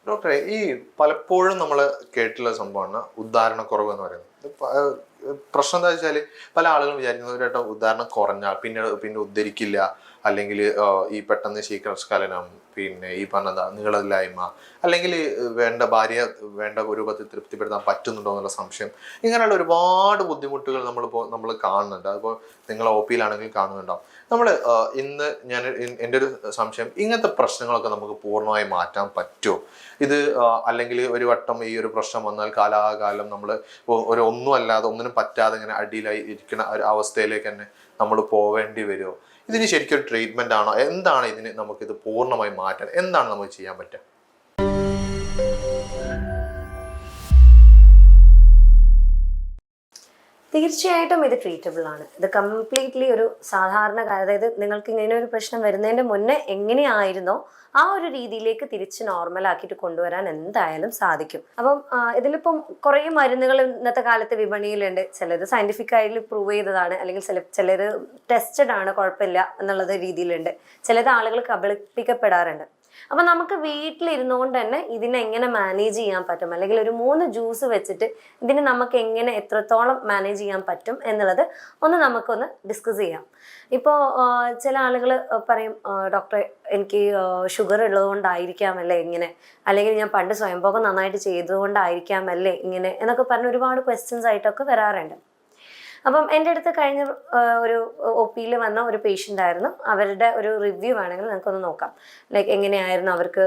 ഡോക്ടറെ, ഈ പലപ്പോഴും നമ്മൾ കേട്ടിട്ടുള്ള സംഭവമാണ് ഉദ്ധാരണക്കുറവ് എന്ന് പറയുന്നത്. പ്രശ്നം എന്താ വെച്ചാൽ പല ആളുകളും വിചാരിക്കുന്നത് ഒരു വട്ടം ഉദ്ധാരണം കുറഞ്ഞാൽ പിന്നെ ഉദ്ധരിക്കില്ല, അല്ലെങ്കിൽ ഈ പെട്ടെന്ന് ശീഘ്രസ്ഖലനം, പിന്നെ ഈ പറഞ്ഞ നീളമില്ലായ്മ, അല്ലെങ്കിൽ വേണ്ട ഭാര്യ വേണ്ട രൂപത്തിൽ തൃപ്തിപ്പെടുത്താൻ പറ്റുന്നുണ്ടോ എന്നുള്ള സംശയം, ഇങ്ങനെയുള്ള ഒരുപാട് ബുദ്ധിമുട്ടുകൾ നമ്മൾ കാണുന്നുണ്ട്. അതിപ്പോൾ നിങ്ങൾ ഒ പിയിലാണെങ്കിൽ കാണുന്നുണ്ടാവും. നമ്മൾ ഇന്ന് എൻ്റെ ഒരു സംശയം, ഇങ്ങനത്തെ പ്രശ്നങ്ങളൊക്കെ നമുക്ക് പൂർണ്ണമായി മാറ്റാൻ പറ്റുമോ? ഇത് അല്ലെങ്കിൽ ഒരു വട്ടം ഈ ഒരു പ്രശ്നം വന്നാൽ കാലാകാലം നമ്മൾ ഒരു ഒന്നും അല്ലാതെ ഒന്നിനും പറ്റാതെ ഇങ്ങനെ അടിയിലായി ഇരിക്കുന്ന ഒരു അവസ്ഥയിലേക്ക് തന്നെ നമ്മൾ പോവേണ്ടി വരുമോ? ഇതിന് ശരിക്കും ഒരു ട്രീറ്റ്മെന്റ് ആണോ? എന്താണ് ഇതിന് നമുക്കിത് പൂർണ്ണമായി മാറ്റാൻ എന്താണ് നമുക്ക് ചെയ്യാൻ പറ്റുക? തീർച്ചയായിട്ടും ഇത് ട്രീറ്റബിൾ ആണ്. ഇത് കംപ്ലീറ്റ്ലി ഒരു സാധാരണക്കാരൻ, അതായത് നിങ്ങൾക്ക് ഇങ്ങനെ ഒരു പ്രശ്നം വരുന്നതിന്റെ മുന്നേ എങ്ങനെയായിരുന്നോ ആ ഒരു രീതിയിലേക്ക് തിരിച്ച് നോർമൽ ആക്കിയിട്ട് കൊണ്ടുവരാൻ എന്തായാലും സാധിക്കും. അപ്പം ഇതിലിപ്പം കുറേ മരുന്നുകൾ ഇന്നത്തെ കാലത്ത് വിപണിയിലുണ്ട്. ചിലത് സയന്റിഫിക് ആയിട്ട് പ്രൂവ് ചെയ്തതാണ്, അല്ലെങ്കിൽ ചിലർ ടെസ്റ്റഡ് ആണ്, കുഴപ്പമില്ല എന്നുള്ളത് രീതിയിലുണ്ട്. ചിലത് ആളുകൾ കബളിപ്പിക്കപ്പെടാറുണ്ട്. അപ്പം നമുക്ക് വീട്ടിലിരുന്നുകൊണ്ട് തന്നെ ഇതിനെ എങ്ങനെ മാനേജ് ചെയ്യാൻ പറ്റും, അല്ലെങ്കിൽ ഒരു 3 ജ്യൂസ് വെച്ചിട്ട് ഇതിന് നമുക്ക് എങ്ങനെ എത്രത്തോളം മാനേജ് ചെയ്യാൻ പറ്റും എന്നുള്ളത് നമുക്കൊന്ന് ഡിസ്കസ് ചെയ്യാം. ഇപ്പോൾ ചില ആളുകൾ പറയും, ഡോക്ടറെ എനിക്ക് ഷുഗർ ഉള്ളതുകൊണ്ടായിരിക്കാമല്ലേ ഇങ്ങനെ, അല്ലെങ്കിൽ ഞാൻ പണ്ട് സ്വയംഭോഗം നന്നായിട്ട് ചെയ്തതുകൊണ്ടായിരിക്കാമല്ലേ ഇങ്ങനെ എന്നൊക്കെ പറഞ്ഞ് ഒരുപാട് ക്വസ്റ്റ്യൻസ് ആയിട്ടൊക്കെ വരാറുണ്ട്. അപ്പം എൻ്റെ അടുത്ത് കഴിഞ്ഞ ഒരു ഒ പിയിൽ വന്ന ഒരു പേഷ്യൻ്റ് ആയിരുന്നു. അവരുടെ ഒരു റിവ്യൂ വേണമെങ്കിൽ നമുക്കൊന്ന് നോക്കാം. ലൈക്ക് എങ്ങനെയായിരുന്നു അവർക്ക്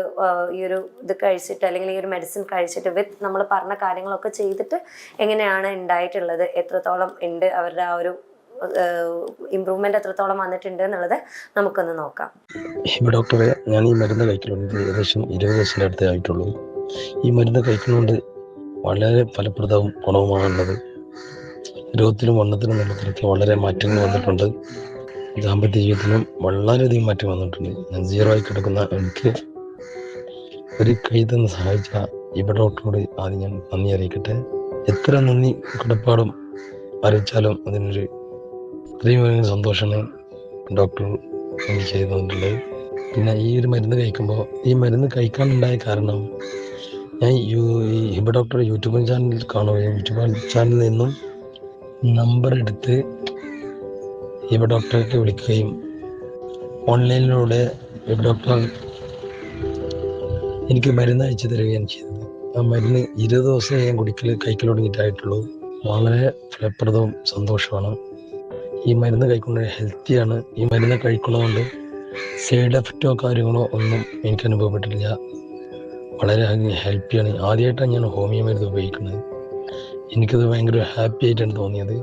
ഈ ഒരു ഇത് കഴിച്ചിട്ട്, അല്ലെങ്കിൽ ഈ ഒരു മെഡിസിൻ കഴിച്ചിട്ട് വിത്ത് നമ്മൾ പറഞ്ഞ കാര്യങ്ങളൊക്കെ ചെയ്തിട്ട് എങ്ങനെയാണ് ഉണ്ടായിട്ടുള്ളത്, എത്രത്തോളം ഉണ്ട് അവരുടെ ആ ഒരു ഇമ്പ്രൂവ്മെന്റ് എത്രത്തോളം വന്നിട്ടുണ്ട് എന്നുള്ളത് നമുക്കൊന്ന് നോക്കാം. ഡോക്ടറെ, ഞാൻ ഈ മരുന്ന് കഴിക്കുന്നുണ്ട് ഏകദേശം 20 ദിവസത്തിൻ്റെ അടുത്തേ ആയിട്ടുള്ളൂ. ഈ മരുന്ന് കഴിക്കുന്നതുകൊണ്ട് വളരെ ഫലപ്രദവും ഗുണവുമാണുള്ളത്. രോഗത്തിലും വണ്ണത്തിലും നിലത്തിലൊക്കെ വളരെ മാറ്റങ്ങൾ വന്നിട്ടുണ്ട്. ദാമ്പത്യ ജീവിതത്തിലും വളരെയധികം മാറ്റം വന്നിട്ടുണ്ട്. ഞാൻ 0 ആയി കിടക്കുന്ന എനിക്ക് ഒരു കൈ തന്ന് സഹായിച്ച ഇവിടെ ഡോക്ടറോട് ആദ്യം ഞാൻ നന്ദി അറിയിക്കട്ടെ. എത്ര നന്ദി കടപ്പാടും അറിയിച്ചാലും അതിനൊരു ഇത്രയും വലിയ സന്തോഷമാണ് ഡോക്ടർ എനിക്ക് ചെയ്തു തന്നിട്ടുള്ളത്. പിന്നെ ഈ ഒരു മരുന്ന് കഴിക്കുമ്പോൾ, ഈ മരുന്ന് കഴിക്കാനുണ്ടായ കാരണം, ഞാൻ ഈ ഹിബ ഡോക്ടർ യൂട്യൂബ് ചാനലിൽ കാണുകയും യൂട്യൂബ് ചാനലിൽ നിന്നും നമ്പർ എടുത്ത് ഹിബ ഡോക്ടർക്ക് വിളിക്കുകയും ഓൺലൈനിലൂടെ ഹിബ ഡോക്ടർ എനിക്ക് മരുന്ന് അയച്ചു തരികയാണ് ചെയ്തത്. ആ മരുന്ന് 20 ദിവസം ഞാൻ കഴിക്കൽ തുടങ്ങിയിട്ടായിട്ടുള്ളൂ. വളരെ ഫലപ്രദവും സന്തോഷമാണ്. ഈ മരുന്ന് കഴിക്കുന്നത് ഹെൽത്തിയാണ്. ഈ മരുന്ന് കഴിക്കുന്നതുകൊണ്ട് സൈഡ് എഫക്റ്റോ കാര്യങ്ങളോ ഒന്നും എനിക്ക് അനുഭവപ്പെട്ടിട്ടില്ല. വളരെ ഹെൽപ്പിയാണ്. ആദ്യമായിട്ടാണ് ഞാൻ ഹോമിയോ മരുന്ന് ഉപയോഗിക്കുന്നത്. എനിക്കത് ഭയങ്കര ഹാപ്പി ആയിട്ടാണ് തോന്നിയത്.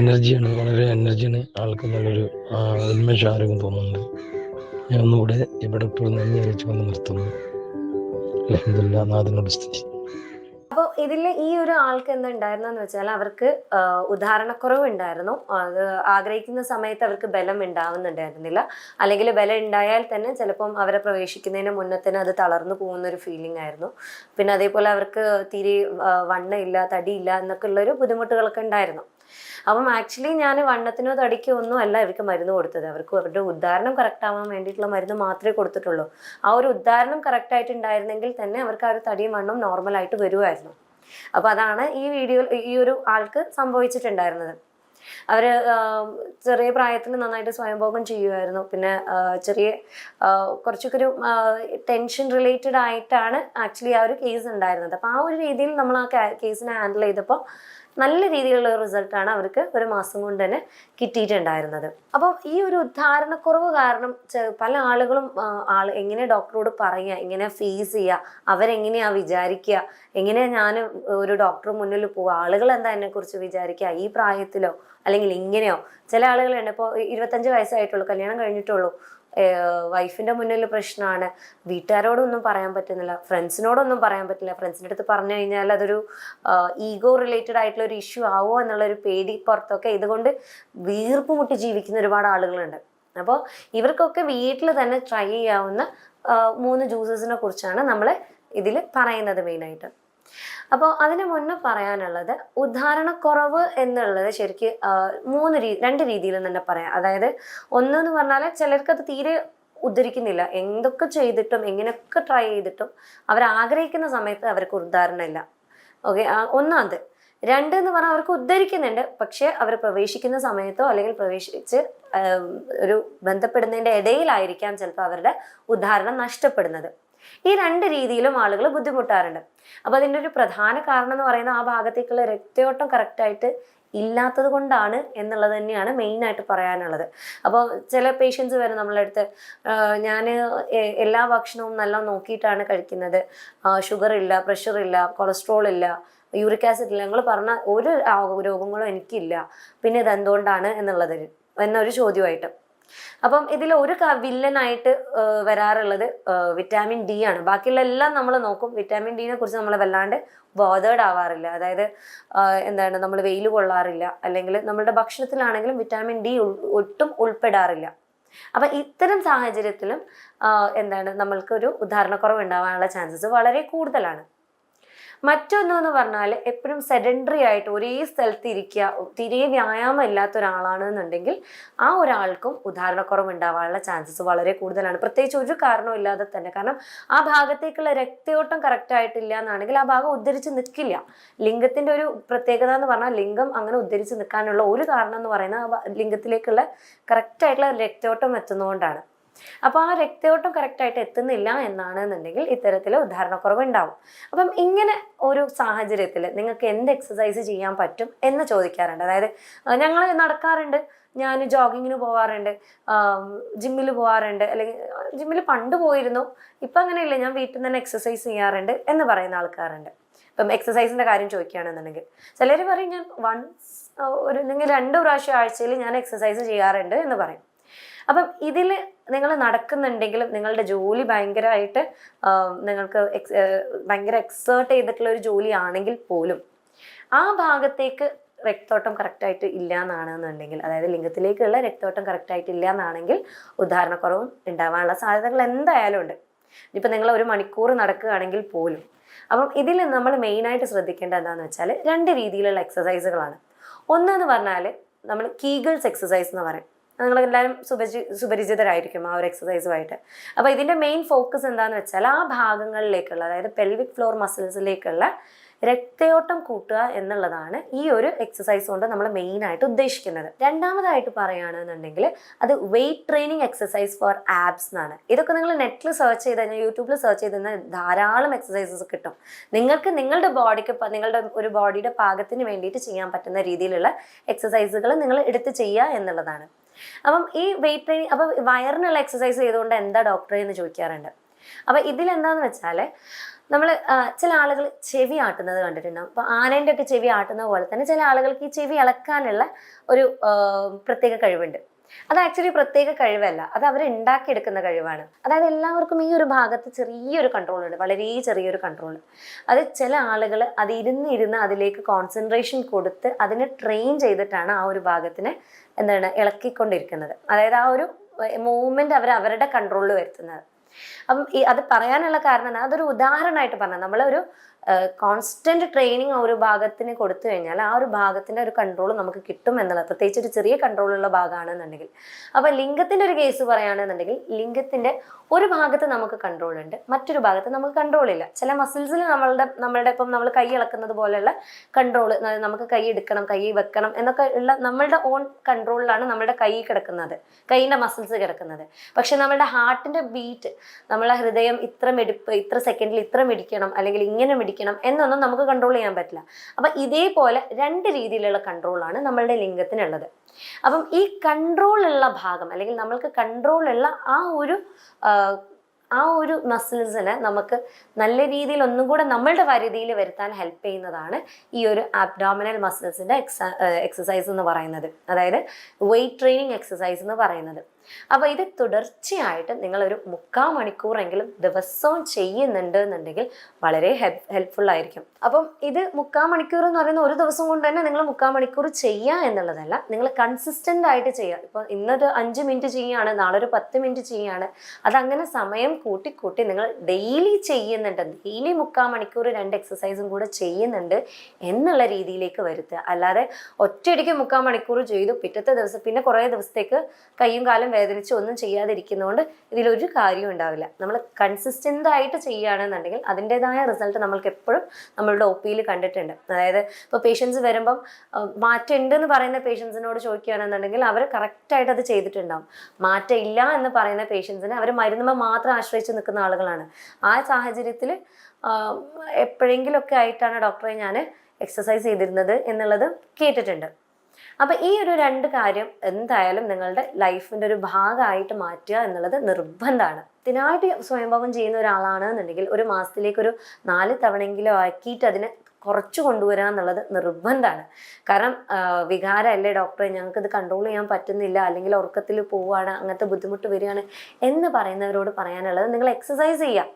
എനർജിയാണ്, വളരെ എനർജിയാണ്. ആൾക്ക് നല്ലൊരു ഉന്മേഷ ആരോഗ്യം തോന്നുന്നുണ്ട്. ഞാൻ ഒന്നുകൂടെ ഇവിടെ ഡോക്ടർ നന്ദി അറിയിച്ചു കൊണ്ട് നിർത്തുന്നു. അൽഹംദുലില്ലാഹ്, നാഥനോട് സ്തുതി. അപ്പോൾ ഇതിൽ ഈ ഒരു ആൾക്ക് എന്തുണ്ടായിരുന്നെന്ന് വെച്ചാൽ അവർക്ക് ഉദാഹരണക്കുറവ് ഉണ്ടായിരുന്നു. അത് ആഗ്രഹിക്കുന്ന സമയത്ത് അവർക്ക് ബലം ഉണ്ടാവുന്നുണ്ടായിരുന്നില്ല, അല്ലെങ്കിൽ ബലം ഉണ്ടായാൽ തന്നെ ചിലപ്പം അവരെ പ്രവേശിക്കുന്നതിന് മുന്നേ തന്നെ അത് തളർന്നു പോകുന്ന ഒരു ഫീലിംഗ് ആയിരുന്നു. പിന്നെ അതേപോലെ അവർക്ക് തീരെ വണ്ണയില്ല, തടിയില്ല എന്നൊക്കെ ഉള്ളൊരു ബുദ്ധിമുട്ടുകളൊക്കെ ഉണ്ടായിരുന്നു. അപ്പം ആക്ച്വലി ഞാൻ വണ്ണത്തിനോ തടിക്കോ ഒന്നും അല്ല ഇവർക്ക് മരുന്ന് കൊടുത്തത്. അവർക്ക് അവരുടെ ഉദ്ധാരണം കറക്റ്റ് ആവാൻ വേണ്ടിയിട്ടുള്ള മരുന്ന് മാത്രമേ കൊടുത്തിട്ടുള്ളൂ. ആ ഒരു ഉദ്ധാരണം കറക്റ്റായിട്ട് ഉണ്ടായിരുന്നെങ്കിൽ തന്നെ അവർക്ക് ആ ഒരു തടിയും വണ്ണവും നോർമലായിട്ട് വരുമായിരുന്നു. അപ്പോൾ അതാണ് ഈ വീഡിയോയിൽ ഈ ഒരു ആൾക്ക് സംഭവിച്ചിട്ടുണ്ടായിരുന്നത്. അവർ ചെറിയ പ്രായത്തിൽ നന്നായിട്ട് സ്വയംഭോഗം ചെയ്യുമായിരുന്നു. പിന്നെ കുറച്ചൊക്കെ ഒരു ടെൻഷൻ റിലേറ്റഡ് ആയിട്ടാണ് ആക്ച്വലി ആ ഒരു കേസ് ഉണ്ടായിരുന്നത്. അപ്പോൾ ആ ഒരു രീതിയിൽ നമ്മൾ ആ കേസിനെ ഹാൻഡിൽ ചെയ്തപ്പോൾ നല്ല രീതിയിലുള്ള റിസൾട്ടാണ് അവർക്ക് 1 മാസം കൊണ്ട് തന്നെ കിട്ടിയിട്ടുണ്ടായിരുന്നത്. അപ്പോൾ ഈ ഒരു ഉദ്ധാരണക്കുറവ് കാരണം പല ആളുകളും എങ്ങനെ ഡോക്ടറോട് പറയുക, എങ്ങനെ ഫേസ് ചെയ്യുക, അവരെങ്ങനെയാ വിചാരിക്കുക, എങ്ങനെയാ ഞാൻ ഒരു ഡോക്ടർ മുന്നിൽ പോവുക, ആളുകൾ എന്താ എന്നെക്കുറിച്ച് വിചാരിക്കുക ഈ പ്രായത്തിലോ, അല്ലെങ്കിൽ ഇങ്ങനെയോ. ചില ആളുകളുണ്ട്, ഇപ്പോൾ 25 വയസ്സായിട്ടുള്ളൂ, കല്യാണം കഴിഞ്ഞിട്ടുള്ളൂ, വൈഫിൻ്റെ മുന്നിൽ പ്രശ്നമാണ്, വീട്ടുകാരോടൊന്നും പറയാൻ പറ്റുന്നില്ല, ഫ്രണ്ട്സിനോടൊന്നും പറയാൻ പറ്റില്ല. ഫ്രണ്ട്സിൻ്റെ അടുത്ത് പറഞ്ഞു കഴിഞ്ഞാൽ അതൊരു ഈഗോ റിലേറ്റഡ് ആയിട്ടുള്ള ഒരു ഇഷ്യൂ ആവോ എന്നുള്ളൊരു പേടി പുറത്തൊക്കെ ഇതുകൊണ്ട് വീർപ്പ് മുട്ടി ജീവിക്കുന്ന ഒരുപാട് ആളുകളുണ്ട്. അപ്പോൾ ഇവർക്കൊക്കെ വീട്ടിൽ തന്നെ ട്രൈ ചെയ്യാവുന്ന 3 ജ്യൂസസിനെ കുറിച്ചാണ് നമ്മൾ ഇതിൽ പറയുന്നത് മെയിനായിട്ട്. അപ്പോൾ അതിന് മുന്നേ പറയാനുള്ളത്, ഉദാഹരണക്കുറവ് എന്നുള്ളത് ശരിക്ക് 2 രീതിയിൽ തന്നെ പറയാം. അതായത് ഒന്നെന്ന് പറഞ്ഞാൽ ചിലർക്ക് അത് തീരെ ഉദ്ധരിക്കുന്നില്ല. എന്തൊക്കെ ചെയ്തിട്ടും എങ്ങനെയൊക്കെ ട്രൈ ചെയ്തിട്ടും അവർ ആഗ്രഹിക്കുന്ന സമയത്ത് അവർക്ക് ഉദ്ധാരണമില്ല. ഓക്കെ, ഒന്നാമത്. രണ്ട് എന്ന് പറഞ്ഞാൽ അവർക്ക് ഉദ്ധരിക്കുന്നുണ്ട്, പക്ഷെ അവർ പ്രവേശിക്കുന്ന സമയത്തോ അല്ലെങ്കിൽ പ്രവേശിച്ച് ഒരു ബന്ധപ്പെടുന്നതിൻ്റെ ഇടയിലായിരിക്കാം ചിലപ്പോൾ അവരുടെ ഉദ്ധാരണം നഷ്ടപ്പെടുന്നത്. ഈ രണ്ട് രീതിയിലും ആളുകൾ ബുദ്ധിമുട്ടാറുണ്ട്. അപ്പോൾ അതിൻ്റെ ഒരു പ്രധാന കാരണം എന്ന് പറയുന്നത് ആ ഭാഗത്തേക്കുള്ള രക്തയോട്ടം കറക്റ്റായിട്ട് ഇല്ലാത്തത് കൊണ്ടാണ് എന്നുള്ളത് തന്നെയാണ് മെയിനായിട്ട് പറയാനുള്ളത്. അപ്പോൾ ചില പേഷ്യൻസ് വരും നമ്മളെ അടുത്ത്, ഞാൻ എല്ലാ ഭക്ഷണവും നല്ല നോക്കിയിട്ടാണ് കഴിക്കുന്നത്, ഷുഗർ ഇല്ല, പ്രഷർ ഇല്ല, കൊളസ്ട്രോൾ ഇല്ല, യൂറിക് ആസിഡ് ഇല്ല, ഞങ്ങൾ പറഞ്ഞ ഒരു രോഗങ്ങളും എനിക്കില്ല, പിന്നെ ഇതെന്തുകൊണ്ടാണ് എന്നുള്ളത് എന്നൊരു ചോദ്യമായിട്ട്. അപ്പം ഇതിൽ ഒരു വില്ലനായിട്ട് വരാറുള്ളത് വിറ്റാമിൻ ഡി ആണ്. ബാക്കിയുള്ള എല്ലാം നമ്മൾ നോക്കും, വിറ്റാമിൻ ഡിനെ കുറിച്ച് നമ്മൾ വല്ലാണ്ട് ബോധേഡ് ആവാറില്ല. അതായത് എന്താണ്, നമ്മൾ വെയിൽ കൊള്ളാറില്ല, അല്ലെങ്കിൽ നമ്മളുടെ ഭക്ഷണത്തിലാണെങ്കിലും വിറ്റാമിൻ ഡി ഒട്ടും ഉൾപ്പെടാറില്ല. അപ്പം ഇത്തരം സാഹചര്യത്തിലും എന്താണ് നമ്മൾക്കൊരു ഉദാഹരണക്കുറവ് ഉണ്ടാവാനുള്ള ചാൻസസ് വളരെ കൂടുതലാണ്. മറ്റൊന്നെന്ന് പറഞ്ഞാൽ എപ്പോഴും സെഡൻഡറി ആയിട്ട് ഒരേ സ്ഥലത്ത് ഇരിക്കുക, തീരെ വ്യായാമം ഇല്ലാത്ത ഒരാളാണെന്നുണ്ടെങ്കിൽ ആ ഒരാൾക്കും ഉദാഹരണക്കുറവ് ഉണ്ടാവാനുള്ള ചാൻസസ് വളരെ കൂടുതലാണ്. പ്രത്യേകിച്ച് ഒരു കാരണവും ഇല്ലാതെ തന്നെ. കാരണം ആ ഭാഗത്തേക്കുള്ള രക്തയോട്ടം കറക്റ്റ് ആയിട്ടില്ല എന്നാണെങ്കിൽ ആ ഭാഗം ഉദ്ധരിച്ച് നിൽക്കില്ല. ലിംഗത്തിന്റെ ഒരു പ്രത്യേകത എന്ന് പറഞ്ഞാൽ ലിംഗം അങ്ങനെ ഉദ്ധരിച്ച് നിൽക്കാനുള്ള ഒരു കാരണം എന്ന് പറയുന്നത് ലിംഗത്തിലേക്കുള്ള കറക്റ്റായിട്ടുള്ള രക്തയോട്ടം എത്തുന്നതുകൊണ്ടാണ്. അപ്പോൾ ആ രക്തയോട്ടം കറക്റ്റായിട്ട് എത്തുന്നില്ല എന്നാണെന്നുണ്ടെങ്കിൽ ഇത്തരത്തിൽ ഉദാഹരണക്കുറവ് ഉണ്ടാവും. അപ്പം ഇങ്ങനെ ഒരു സാഹചര്യത്തിൽ നിങ്ങൾക്ക് എന്ത് എക്സസൈസ് ചെയ്യാൻ പറ്റും എന്ന് ചോദിക്കാറുണ്ട്. അതായത് ഞങ്ങൾ നടക്കാറുണ്ട്, ഞാൻ ജോഗിങ്ങിന് പോവാറുണ്ട്, ജിമ്മിൽ പോവാറുണ്ട്, അല്ലെങ്കിൽ ജിമ്മിൽ പണ്ട് പോയിരുന്നു, ഇപ്പം അങ്ങനെയില്ല, ഞാൻ വീട്ടിൽ നിന്ന് തന്നെ എക്സസൈസ് ചെയ്യാറുണ്ട് എന്ന് പറയുന്ന ആൾക്കാരുണ്ട്. ഇപ്പം എക്സസൈസിൻ്റെ കാര്യം ചോദിക്കുകയാണെന്നുണ്ടെങ്കിൽ ചിലർ പറയും ഞാൻ അല്ലെങ്കിൽ 2 പ്രാവശ്യം ആഴ്ചയിൽ ഞാൻ എക്സസൈസ് ചെയ്യാറുണ്ട് എന്ന് പറയും. അപ്പം ഇതിൽ നിങ്ങൾ നടക്കുന്നുണ്ടെങ്കിലും നിങ്ങളുടെ ജോലി ഭയങ്കരമായിട്ട് നിങ്ങൾക്ക് ഭയങ്കര എക്സേർട്ട് ചെയ്തിട്ടുള്ള ഒരു ജോലിയാണെങ്കിൽ പോലും ആ ഭാഗത്തേക്ക് രക്തോട്ടം കറക്റ്റായിട്ട് ഇല്ല എന്നാണെന്നുണ്ടെങ്കിൽ, അതായത് ലിംഗത്തിലേക്കുള്ള രക്തോട്ടം കറക്റ്റായിട്ട് ഇല്ല എന്നാണെങ്കിൽ ഉദാഹരണക്കുറവും ഉണ്ടാവാനുള്ള സാധ്യതകൾ എന്തായാലും ഉണ്ട്. ഇപ്പം നിങ്ങൾ 1 മണിക്കൂർ നടക്കുകയാണെങ്കിൽ പോലും. അപ്പം ഇതിൽ നമ്മൾ മെയിനായിട്ട് ശ്രദ്ധിക്കേണ്ടത് എന്താണെന്ന് വെച്ചാൽ 2 രീതിയിലുള്ള എക്സസൈസുകളാണ്. ഒന്നെന്ന് പറഞ്ഞാൽ നമ്മൾ കീഗിൾസ് എക്സസൈസ് എന്ന് പറയും. നിങ്ങളെല്ലാവരും സുപരിചിതരായിരിക്കും ആ ഒരു എക്സസൈസുമായിട്ട്. അപ്പോൾ ഇതിൻ്റെ മെയിൻ ഫോക്കസ് എന്താണെന്ന് വെച്ചാൽ ആ ഭാഗങ്ങളിലേക്കുള്ള, അതായത് പെൽവിക് ഫ്ലോർ മസിൽസിലേക്കുള്ള രക്തയോട്ടം കൂട്ടുക എന്നുള്ളതാണ് ഈ ഒരു എക്സസൈസ് കൊണ്ട് നമ്മൾ മെയിനായിട്ട് ഉദ്ദേശിക്കുന്നത്. രണ്ടാമതായിട്ട് പറയുകയാണെന്നുണ്ടെങ്കിൽ അത് weight training exercise for abs എന്നാണ്. ഇതൊക്കെ നിങ്ങൾ നെറ്റിൽ സെർച്ച് ചെയ്ത് കഴിഞ്ഞാൽ, യൂട്യൂബിൽ സെർച്ച് ചെയ്ത് കഴിഞ്ഞാൽ ധാരാളം എക്സസൈസസ് കിട്ടും. നിങ്ങൾക്ക് നിങ്ങളുടെ ബോഡിക്ക്, നിങ്ങളുടെ ഒരു ബോഡിയുടെ പാകത്തിന് വേണ്ടിയിട്ട് ചെയ്യാൻ പറ്റുന്ന രീതിയിലുള്ള എക്സസൈസുകൾ നിങ്ങൾ എടുത്ത് ചെയ്യുക എന്നുള്ളതാണ്. അപ്പം ഈ വെയിറ്റ് ട്രെയിനിങ്, അപ്പം വയറിനുള്ള എക്സസൈസ് ചെയ്തുകൊണ്ട് എന്താ ഡോക്ടറെ എന്ന് ചോദിക്കാറുണ്ട്. അപ്പം ഇതിലെന്താന്ന് വെച്ചാൽ നമ്മൾ ചില ആളുകൾ ചെവി ആട്ടുന്നത് കണ്ടിട്ടുണ്ടാകും. അപ്പോൾ ആനേൻ്റെ ഒക്കെ ചെവി ആട്ടുന്ന പോലെ തന്നെ ചില ആളുകൾക്ക് ഈ ചെവി ഇളക്കാനുള്ള ഒരു പ്രത്യേക കഴിവുണ്ട്. അത് ആക്ച്വലി പ്രത്യേക കഴിവല്ല, അത് അവർ ഉണ്ടാക്കിയെടുക്കുന്ന കഴിവാണ്. അതായത് എല്ലാവർക്കും ഈ ഒരു ഭാഗത്ത് ചെറിയൊരു കൺട്രോൾ ഉണ്ട്, വളരെ ചെറിയൊരു കൺട്രോൾ. അത് ചില ആളുകൾ അത് ഇരുന്ന് അതിലേക്ക് കോൺസെൻട്രേഷൻ കൊടുത്ത് അതിനെ ട്രെയിൻ ചെയ്തിട്ടാണ് ആ ഒരു ഭാഗത്തിനെ ഇളക്കിക്കൊണ്ടിരിക്കുന്നത്. അതായത് ആ ഒരു മൂവ്മെന്റ് അവരുടെ കൺട്രോളിൽ വരുത്തുന്നത്. അപ്പം അത് പറയാനുള്ള കാരണം എന്താ, അതൊരു ഉദാഹരണമായിട്ട് പറഞ്ഞാൽ നമ്മളൊരു കോൺസ്റ്റന്റ് ട്രെയിനിങ് ആ ഒരു ഭാഗത്തിന് കൊടുത്തു കഴിഞ്ഞാൽ ആ ഒരു ഭാഗത്തിൻ്റെ ഒരു കൺട്രോൾ നമുക്ക് കിട്ടും എന്നുള്ളത്, പ്രത്യേകിച്ച് ഒരു ചെറിയ കൺട്രോളുള്ള ഭാഗമാണെന്നുണ്ടെങ്കിൽ. അപ്പം ലിംഗത്തിൻ്റെ ഒരു കേസ് പറയുകയാണെന്നുണ്ടെങ്കിൽ ലിംഗത്തിൻ്റെ ഒരു ഭാഗത്ത് നമുക്ക് കൺട്രോൾ ഉണ്ട്, മറ്റൊരു ഭാഗത്ത് നമുക്ക് കൺട്രോൾ ഇല്ല. ചില മസിൽസിൽ നമ്മളുടെ ഇപ്പം നമ്മൾ കൈ ഇളക്കുന്നത് പോലെയുള്ള കൺട്രോൾ, നമുക്ക് കൈ എടുക്കണം, കൈ വെക്കണം എന്നൊക്കെ ഉള്ള നമ്മളുടെ ഓൺ കൺട്രോളിലാണ് നമ്മുടെ കൈ കിടക്കുന്നത്, കൈയിൻ്റെ മസിൽസ് കിടക്കുന്നത്. പക്ഷെ നമ്മളുടെ ഹാർട്ടിൻ്റെ ബീറ്റ്, നമ്മളെ ഹൃദയം ഇത്ര മിടിപ്പ്, ഇത്ര സെക്കൻഡിൽ ഇത്ര മിടിക്കണം, അല്ലെങ്കിൽ ഇങ്ങനെ മിടിക്കണം എന്നൊന്നും നമുക്ക് കൺട്രോൾ ചെയ്യാൻ പറ്റില്ല. അപ്പം ഇതേപോലെ 2 രീതിയിലുള്ള കൺട്രോളാണ് നമ്മളുടെ ലിംഗത്തിനുള്ളത്. അപ്പം ഈ കൺട്രോളുള്ള ഭാഗം, അല്ലെങ്കിൽ നമ്മൾക്ക് കൺട്രോളുള്ള ആ ഒരു മസിൽസിനെ നമുക്ക് നല്ല രീതിയിൽ ഒന്നും കൂടെ നമ്മളുടെ പരിധിയിൽ വരുത്താൻ ഹെൽപ്പ് ചെയ്യുന്നതാണ് ഈ ഒരു അബ്ഡോമിനൽ മസിൽസിൻ്റെ എക്സസൈസ് എന്ന് പറയുന്നത്, അതായത് വെയിറ്റ് ട്രെയിനിങ് എക്സസൈസ് എന്ന് പറയുന്നത്. അപ്പോൾ ഇത് തുടർച്ചയായിട്ട് നിങ്ങളൊരു 3/4 മണിക്കൂറെങ്കിലും ദിവസവും ചെയ്യുന്നുണ്ട് എന്നുണ്ടെങ്കിൽ വളരെ ഹെൽപ്ഫുൾ ആയിരിക്കും. അപ്പം ഇത് 3/4 മണിക്കൂർ എന്ന് പറയുന്ന ഒരു ദിവസം കൊണ്ട് തന്നെ നിങ്ങൾ 3/4 മണിക്കൂർ ചെയ്യുക എന്നുള്ളതല്ല, നിങ്ങൾ കൺസിസ്റ്റൻ്റ് ആയിട്ട് ചെയ്യുക. ഇപ്പോൾ ഇന്നൊരു 5 മിനിറ്റ് ചെയ്യുകയാണ്, നാളെ ഒരു 10 മിനിറ്റ് ചെയ്യുകയാണ്, അതങ്ങനെ സമയം കൂട്ടി നിങ്ങൾ ഡെയിലി ചെയ്യുന്നുണ്ട്, ഡെയിലി 3/4 മണിക്കൂർ 2 എക്സസൈസും കൂടെ ചെയ്യുന്നുണ്ട് എന്നുള്ള രീതിയിലേക്ക് വരുത്തുക. അല്ലാതെ ഒറ്റയടിക്ക് 3/4 മണിക്കൂർ ചെയ്തു പിറ്റത്തെ ദിവസം പിന്നെ കുറേ ദിവസത്തേക്ക് കയ്യും കാലും വേദനിച്ച് ഒന്നും ചെയ്യാതിരിക്കുന്നതുകൊണ്ട് ഇതിലൊരു കാര്യവും ഉണ്ടാവില്ല. നമ്മൾ കൺസിസ്റ്റൻ്റ് ആയിട്ട് ചെയ്യുകയാണെന്നുണ്ടെങ്കിൽ അതിൻ്റെതായ റിസൾട്ട് നമ്മൾക്ക് എപ്പോഴും നമ്മളുടെ OPയിൽ കണ്ടിട്ടുണ്ട്. അതായത് ഇപ്പോൾ പേഷ്യൻസ് വരുമ്പം മാറ്റം ഉണ്ടെന്ന് പറയുന്ന പേഷ്യൻസിനോട് ചോദിക്കുകയാണെന്നുണ്ടെങ്കിൽ അവർ കറക്റ്റായിട്ട് അത് ചെയ്തിട്ടുണ്ടാവും. മാറ്റം ഇല്ല എന്ന് പറയുന്ന പേഷ്യൻസിന് അവർ മരുന്നുമ്പോൾ മാത്രം ആശ്രയിച്ച് നിൽക്കുന്ന ആളുകളാണ്. ആ സാഹചര്യത്തിൽ എപ്പോഴെങ്കിലുമൊക്കെ ആയിട്ടാണ് ഡോക്ടറെ ഞാൻ എക്സസൈസ് ചെയ്തിരുന്നത് എന്നുള്ളത് കേട്ടിട്ടുണ്ട്. അപ്പം ഈ ഒരു 2 കാര്യം എന്തായാലും നിങ്ങളുടെ ലൈഫിൻ്റെ ഒരു ഭാഗമായിട്ട് മാറ്റുക എന്നുള്ളത് നിർബന്ധമാണ്. ഇതിനായിട്ട് സ്വയംഭോഗം ചെയ്യുന്ന ഒരാളാണ് എന്നുണ്ടെങ്കിൽ ഒരു മാസത്തിലേക്ക് ഒരു 4 തവണയെങ്കിലും ആക്കിയിട്ട് അതിനെ കുറച്ച് കൊണ്ടുവരിക എന്നുള്ളത് നിർബന്ധമാണ്. കാരണം വികാരമല്ലേ ഡോക്ടറെ, ഞങ്ങൾക്കിത് കൺട്രോൾ ചെയ്യാൻ പറ്റുന്നില്ല, അല്ലെങ്കിൽ ഉറക്കത്തിൽ പോവുകയാണ്, അങ്ങനത്തെ ബുദ്ധിമുട്ട് വരികയാണ് എന്ന് പറയുന്നവരോട് പറയാനുള്ളത് നിങ്ങൾ എക്സസൈസ് ചെയ്യുക.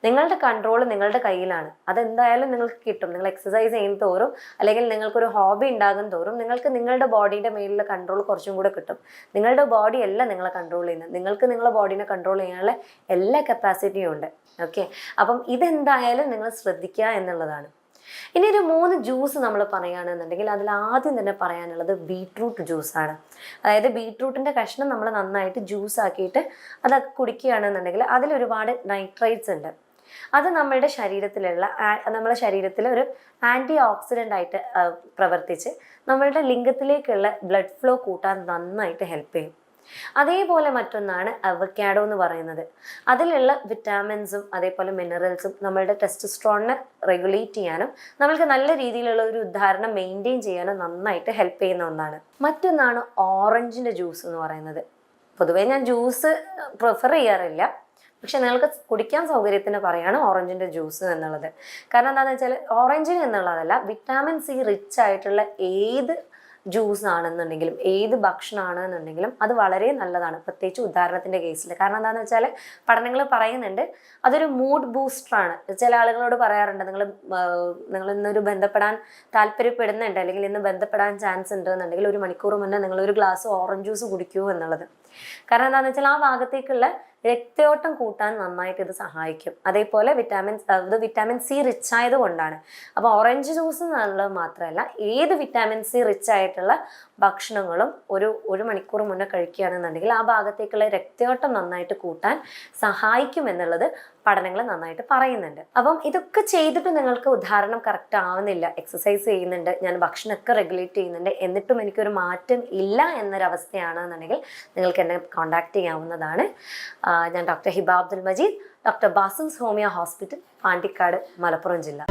നിങ്ങളുടെ കൺട്രോൾ നിങ്ങളുടെ കയ്യിലാണ്. അതെന്തായാലും നിങ്ങൾക്ക് കിട്ടും. നിങ്ങൾ എക്സസൈസ് ചെയ്യുന്ന തോറും അല്ലെങ്കിൽ നിങ്ങൾക്കൊരു ഹോബി ഉണ്ടാകും തോറും നിങ്ങൾക്ക് നിങ്ങളുടെ ബോഡിയുടെ മേലുള്ള കൺട്രോൾ കുറച്ചും കൂടെ കിട്ടും. നിങ്ങളുടെ ബോഡി അല്ല നിങ്ങളെ കൺട്രോൾ ചെയ്യുന്നത്, നിങ്ങൾക്ക് നിങ്ങളുടെ ബോഡീനെ കൺട്രോൾ ചെയ്യാനുള്ള എല്ലാ കപ്പാസിറ്റിയും ഉണ്ട്. ഓക്കെ, അപ്പം ഇതെന്തായാലും നിങ്ങൾ ശ്രദ്ധിക്കുക എന്നുള്ളതാണ്. ഇനി ഒരു 3 ജ്യൂസ് നമ്മൾ പറയുകയാണെന്നുണ്ടെങ്കിൽ അതിൽ ആദ്യം തന്നെ പറയാനുള്ളത് ബീട്രൂട്ട് ജ്യൂസാണ്. അതായത് ബീട്രൂട്ടിൻ്റെ കഷ്ണം നമ്മൾ നന്നായിട്ട് ജ്യൂസ് ആക്കിയിട്ട് അതൊക്കെ കുടിക്കുകയാണെന്നുണ്ടെങ്കിൽ അതിലൊരുപാട് നൈട്രേറ്റ്സ് ഉണ്ട്. അത് നമ്മുടെ ശരീരത്തിൽ ഒരു ആൻറ്റി ഓക്സിഡൻ്റ് ആയിട്ട് പ്രവർത്തിച്ച് നമ്മളുടെ ലിംഗത്തിലേക്കുള്ള ബ്ലഡ് ഫ്ലോ കൂട്ടാൻ നന്നായിട്ട് ഹെൽപ്പ് ചെയ്യും. അതേപോലെ മറ്റൊന്നാണ് അവക്കാഡോ എന്ന് പറയുന്നത്. അതിലുള്ള വിറ്റാമിൻസും അതേപോലെ മിനറൽസും നമ്മളുടെ ടെസ്റ്റോസ്റ്ററോണിനെ റെഗുലേറ്റ് ചെയ്യാനും നമ്മൾക്ക് നല്ല രീതിയിലുള്ള ഒരു ഉദാഹരണം മെയിൻറ്റെയിൻ ചെയ്യാനും നന്നായിട്ട് ഹെൽപ്പ് ചെയ്യുന്ന ഒന്നാണ്. മറ്റൊന്നാണ് ഓറഞ്ചിൻ്റെ ജ്യൂസ് എന്ന് പറയുന്നത്. പൊതുവേ ഞാൻ ജ്യൂസ് പ്രിഫർ ചെയ്യാറില്ല, പക്ഷെ നിങ്ങൾക്ക് കുടിക്കാൻ സൗകര്യത്തിന് പറയാണ് ഓറഞ്ചിൻ്റെ ജ്യൂസ് എന്നുള്ളത്. കാരണം എന്താണെന്ന് വെച്ചാൽ ഓറഞ്ചിന് എന്നുള്ളതല്ല, വിറ്റാമിൻ സി റിച്ച് ആയിട്ടുള്ള ഏത് ജ്യൂസ് ആണെന്നുണ്ടെങ്കിലും ഏത് ഭക്ഷണമാണെന്നുണ്ടെങ്കിലും അത് വളരെ നല്ലതാണ്, പ്രത്യേകിച്ച് ഉദാഹരണത്തിൻ്റെ കേസിൽ. കാരണം എന്താണെന്ന് വെച്ചാൽ പഠനങ്ങൾ പറയുന്നുണ്ട് അതൊരു മൂഡ് ബൂസ്റ്ററാണ്. ചില ആളുകളോട് പറയാറുണ്ട് നിങ്ങൾ ഇന്നൊരു ബന്ധപ്പെടാൻ താല്പര്യപ്പെടുന്നുണ്ട് അല്ലെങ്കിൽ ഇന്ന് ബന്ധപ്പെടാൻ ചാൻസ് ഉണ്ട് എന്നുണ്ടെങ്കിൽ 1 മണിക്കൂർ മുന്നേ നിങ്ങളൊരു ഗ്ലാസ് ഓറഞ്ച് ജ്യൂസ് കുടിക്കൂ എന്നുള്ളത്. കാരണം എന്താണെന്ന് വെച്ചാൽ ആ ഭാഗത്തേക്കുള്ള രക്തയോട്ടം കൂട്ടാൻ നന്നായിട്ട് ഇത് സഹായിക്കും. അതേപോലെ വിറ്റാമിൻ സി റിച്ച് ആയതുകൊണ്ടാണ്. അപ്പോൾ ഓറഞ്ച് ജ്യൂസ് എന്നുള്ളത് മാത്രമല്ല, ഏത് വിറ്റാമിൻ സി റിച്ച് ആയിട്ടുള്ള ഭക്ഷണങ്ങളും ഒരു മണിക്കൂർ മുന്നേ കഴിക്കുകയാണെന്നുണ്ടെങ്കിൽ ആ ഭാഗത്തേക്കുള്ള രക്തയോട്ടം നന്നായിട്ട് കൂട്ടാൻ സഹായിക്കും എന്നുള്ളത് പഠനങ്ങൾ നന്നായിട്ട് പറയുന്നുണ്ട്. അപ്പം ഇതൊക്കെ ചെയ്തിട്ട് നിങ്ങൾക്ക് ഉദാഹരണം കറക്റ്റ് ആവുന്നില്ല, എക്സസൈസ് ചെയ്യുന്നുണ്ട്, ഞാൻ ഭക്ഷണമൊക്കെ റെഗുലേറ്റ് ചെയ്യുന്നുണ്ട്, എന്നിട്ടും എനിക്കൊരു മാറ്റം ഇല്ല എന്നൊരവസ്ഥയാണെന്നുണ്ടെങ്കിൽ നിങ്ങൾക്ക് എന്നെ കോൺടാക്ട് ചെയ്യാവുന്നതാണ്. ഞാൻ doctor Hiba Abdul Majeed, doctor Basim's homoeo hospital, Pandikkad, Malappuram ജില്ല.